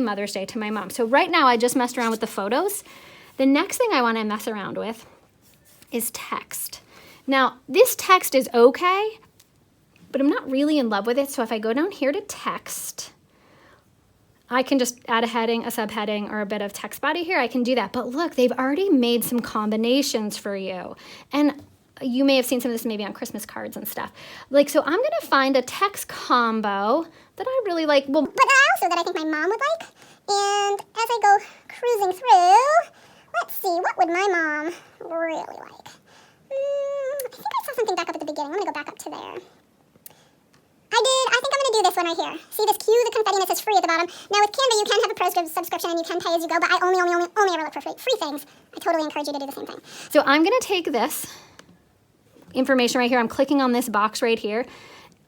Mother's Day to my mom. So right now I just messed around with the photos. The next thing I want to mess around with is text. Now, this text is okay, but I'm not really in love with it. So if I go down here to text, I can just add a heading, a subheading, or a bit of text body here. I can do that. But look, they've already made some combinations for you. And you may have seen some of this maybe on Christmas cards and stuff. Like, so I'm gonna find a text combo that I really like. Well, but also that I think my mom would like. And as I go cruising through, let's see, what would my mom really like? I think I saw something back up at the beginning. I'm gonna go back up to there. I think I'm going to do this one right here. See this cue, the confetti, and it says free at the bottom. Now with Canva, you can have a pro subscription and you can pay as you go, but I only ever look for free things. I totally encourage you to do the same thing. So I'm going to take this information right here. I'm clicking on this box right here.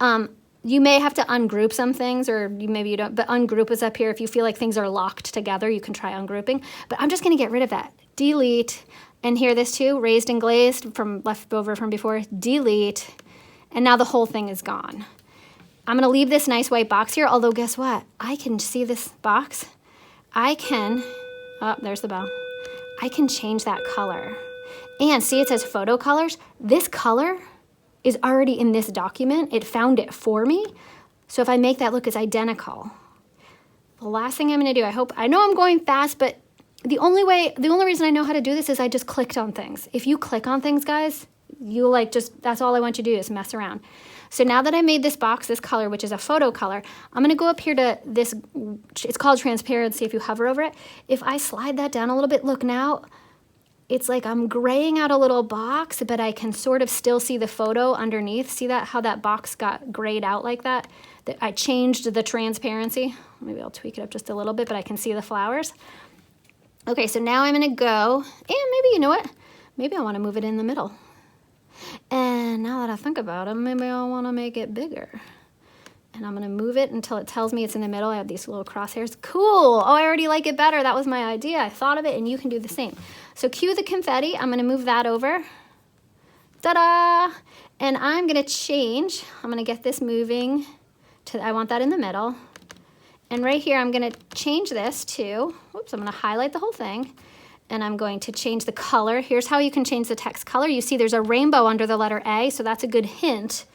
You may have to ungroup some things, or maybe you don't, but ungroup is up here. If you feel like things are locked together, you can try ungrouping. But I'm just going to get rid of that. Delete. And here this too, raised and glazed from left over from before. Delete. And now the whole thing is gone. I'm going to leave this nice white box here, although guess what? I can see this box. I can, oh, there's the bell. I can change that color. And see, it says photo colors. This color is already in this document. It found it for me. So if I make that look, it's identical. The last thing I'm going to do, I know I'm going fast, but the only reason I know how to do this is I just clicked on things. If you click on things, guys, you like that's all I want you to do is mess around. So now that I made this box, this color, which is a photo color, I'm gonna go up here to this, it's called transparency if you hover over it. If I slide that down a little bit, look now, it's like I'm graying out a little box, but I can sort of still see the photo underneath. See that, how that box got grayed out like that? I changed the transparency. Maybe I'll tweak it up just a little bit, but I can see the flowers. Okay, so now I'm gonna go, and maybe, you know what? Maybe I wanna move it in the middle. And now that I think about it, maybe I want to make it bigger. And I'm going to move it until it tells me it's in the middle. I have these little crosshairs. Cool. Oh, I already like it better. That was my idea. I thought of it, and you can do the same. So cue the confetti. I'm going to move that over. Ta-da! And I'm going to change. I'm going to get this moving to, I want that in the middle. And right here, I'm going to change this to, whoops, I'm going to highlight the whole thing. And I'm going to change the color. Here's how you can change the text color. You see there's a rainbow under the letter A, so that's a good hint.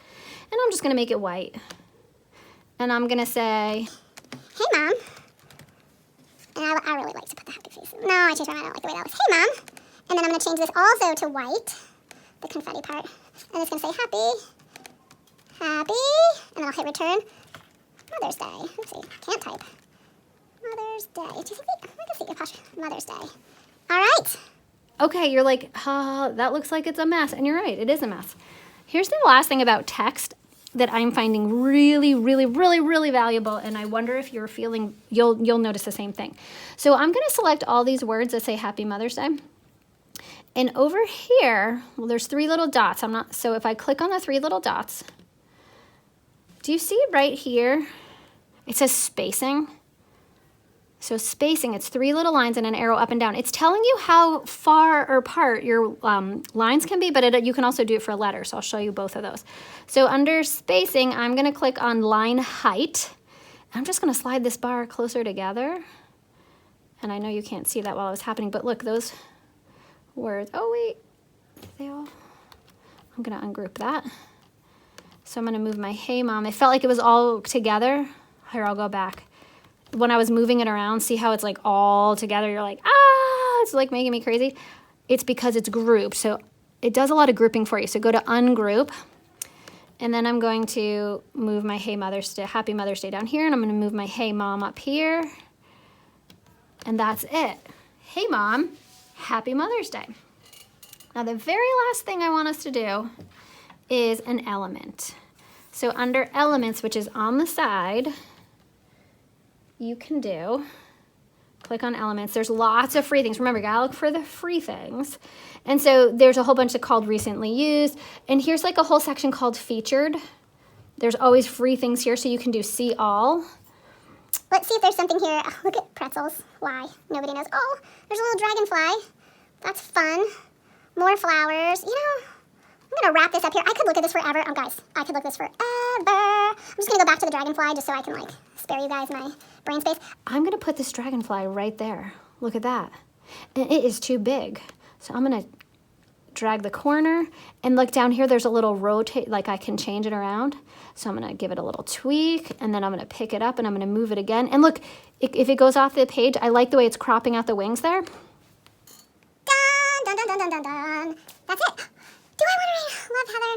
And I'm just gonna make it white. And I'm gonna say, hey, Mom. And I really like to put the happy face. No, I changed my mind. I don't like the way that was. Hey, Mom. And then I'm gonna change this also to white, the confetti part. And it's gonna say happy, happy, and then I'll hit return. Mother's Day. Oopsie, can't type. Mother's Day. Do you think I can see apostrophe? Mother's Day. All right. Okay, you're like, that looks like it's a mess. And you're right, it is a mess. Here's the last thing about text that I'm finding really, really, really, really valuable. And I wonder if you're feeling, you'll notice the same thing. So I'm going to select all these words that say Happy Mother's Day. And over here, well, there's 3 little dots. So if I click on the 3 little dots, do you see right here? It says spacing. So spacing, it's 3 little lines and an arrow up and down. It's telling you how far apart your lines can be, but you can also do it for a letter, so I'll show you both of those. So under spacing, I'm going to click on line height. I'm just going to slide this bar closer together. And I know you can't see that while it was happening, but look, those words, oh wait, I'm going to ungroup that. So I'm going to move my hey mom. It felt like it was all together. Here, I'll go back. When I was moving it around, see how it's like all together? You're like, it's like making me crazy. It's because it's grouped. So it does a lot of grouping for you. So go to ungroup. And then I'm going to move my Hey Mother's Day, Happy Mother's Day down here. And I'm going to move my Hey Mom up here. And that's it. Hey Mom, Happy Mother's Day. Now the very last thing I want us to do is an element. So under elements, which is on the side, you can click on elements. There's lots of free things. Remember, you gotta look for the free things. And so there's a whole bunch called recently used. And here's like a whole section called featured. There's always free things here, so you can do see all. Let's see if there's something here. Oh, look at pretzels. Why? Nobody knows. Oh, there's a little dragonfly. That's fun. More flowers. You know, I'm gonna wrap this up here. I could look at this forever. Guys, I could look at this forever. I'm just gonna go back to the dragonfly just so I can like spare you guys my brain space. I'm gonna put this dragonfly right there. Look at that. And it is too big. So I'm gonna drag the corner, and look down here, there's a little rotate, like I can change it around. So I'm gonna give it a little tweak, and then I'm gonna pick it up and I'm gonna move it again. And look, if it goes off the page, I like the way it's cropping out the wings there. Dun, dun, dun, dun, dun, dun, dun. That's it. Do I want to read Love, Heather?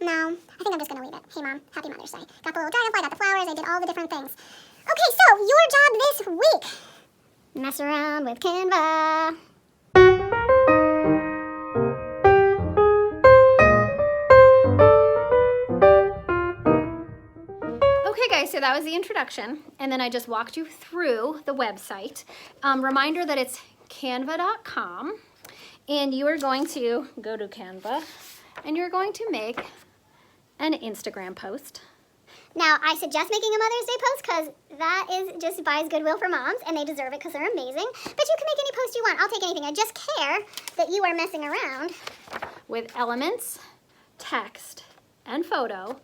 No, I think I'm just gonna leave it. Hey Mom, happy Mother's Day. Got the little dragonfly, got the flowers, I did all the different things. Okay, so your job this week. Mess around with Canva. Okay guys, so that was the introduction, and then I just walked you through the website. Reminder that it's canva.com, and you are going to go to Canva, and you're going to make an Instagram post. Now, I suggest making a Mother's Day post because that is just buys goodwill for moms, and they deserve it because they're amazing. But you can make any post you want. I'll take anything. I just care that you are messing around With elements, text, and photo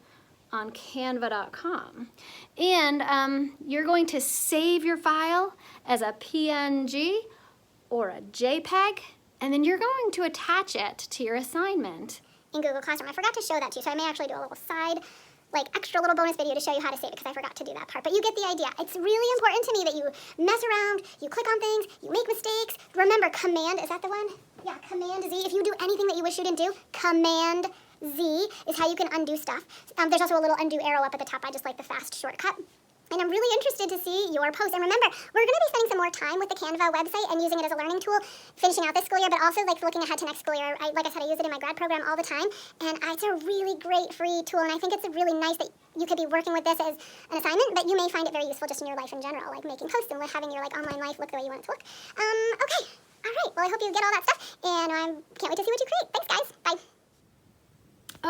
on canva.com. And you're going to save your file as a PNG or a JPEG, and then you're going to attach it to your assignment. in Google Classroom. I forgot to show that to you, so I may actually do a little side, like extra little bonus video to show you how to save it because I forgot to do that part. But you get the idea. It's really important to me that you mess around, you click on things, you make mistakes. Remember, Command, is that the one? Yeah, Command Z. If you do anything that you wish you didn't do, Command Z is how you can undo stuff. There's also a little undo arrow up at the top. I just like the fast shortcut. And I'm really interested to see your post. And remember, we're going to be spending some more time with the Canva website and using it as a learning tool, finishing out this school year, but also like looking ahead to next school year. Like I said, I use it in my grad program all the time, and it's a really great free tool. And I think it's really nice that you could be working with this as an assignment, but you may find it very useful just in your life in general, like making posts and having your like online life look the way you want it to look. Okay, all right. Well, I hope you get all that stuff, and I can't wait to see what you create. Thanks, guys. Bye.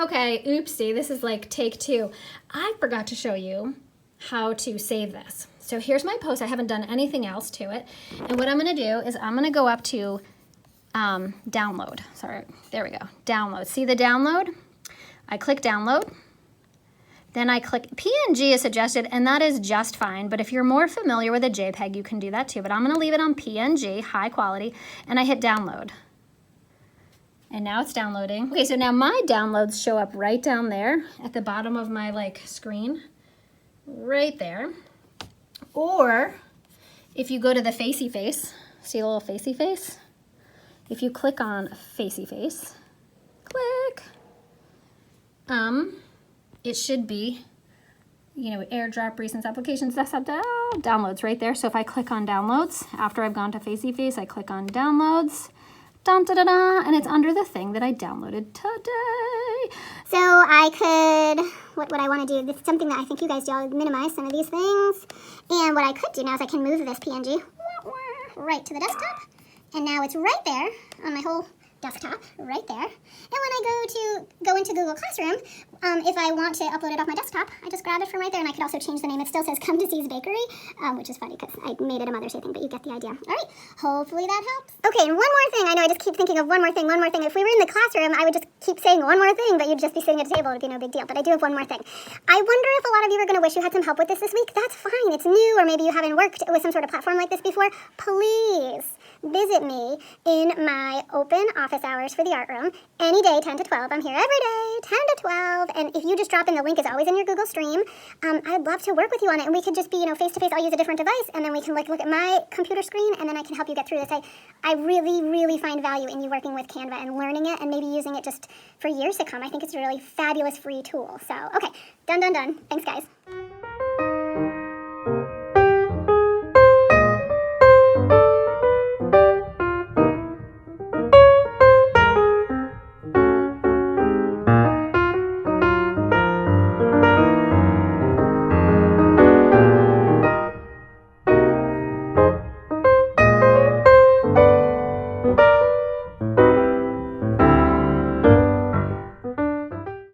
Okay, oopsie, this is like take two. I forgot to show you how to save this. So here's my post. I haven't done anything else to it. And what I'm gonna do is I'm gonna go up to download. Sorry, there we go, download. See the download? I click download. Then I click, PNG is suggested, and that is just fine. But if you're more familiar with a JPEG, you can do that too. But I'm gonna leave it on PNG, high quality, and I hit download. And now it's downloading. Okay, so now my downloads show up right down there at the bottom of my like screen, right there. Or if you go to the facey face, see the little facey face? If you click on facey face, click, it should be, you know, AirDrop, recent applications, desktop, downloads right there. So if I click on downloads, after I've gone to facey face, I click on downloads, dun, da, da, da, and it's under the thing that I downloaded today. So I could, what I want to do, this is something that I think you guys do, I'll minimize some of these things. And what I could do now is I can move this PNG right to the desktop. And now it's right there on my whole desktop, right there. And when I go into Google Classroom, if I want to upload it off my desktop, I just grab it from right there, and I could also change the name. It still says Come to Z's Bakery, which is funny because I made it a Mother's Day thing, but you get the idea. All right, hopefully that helps. Okay, and one more thing. I know I just keep thinking of one more thing. If we were in the classroom, I would just keep saying one more thing, but you'd just be sitting at a table. It'd be no big deal. But I do have one more thing. I wonder if a lot of you are going to wish you had some help with this week. That's fine. It's new, or maybe you haven't worked with some sort of platform like this before. Please visit me in my open office hours for the art room any day, 10 to 12. I'm here every day, 10 to 12. And if you just drop in, the link is always in your Google Stream. I'd love to work with you on it, and we could just be, face to face. I'll use a different device, and then we can look at my computer screen, and then I can help you get through this. I really, really find value in you working with Canva and learning it, and maybe using it just for years to come. I think it's a really fabulous free tool. So, okay, done. Thanks, guys.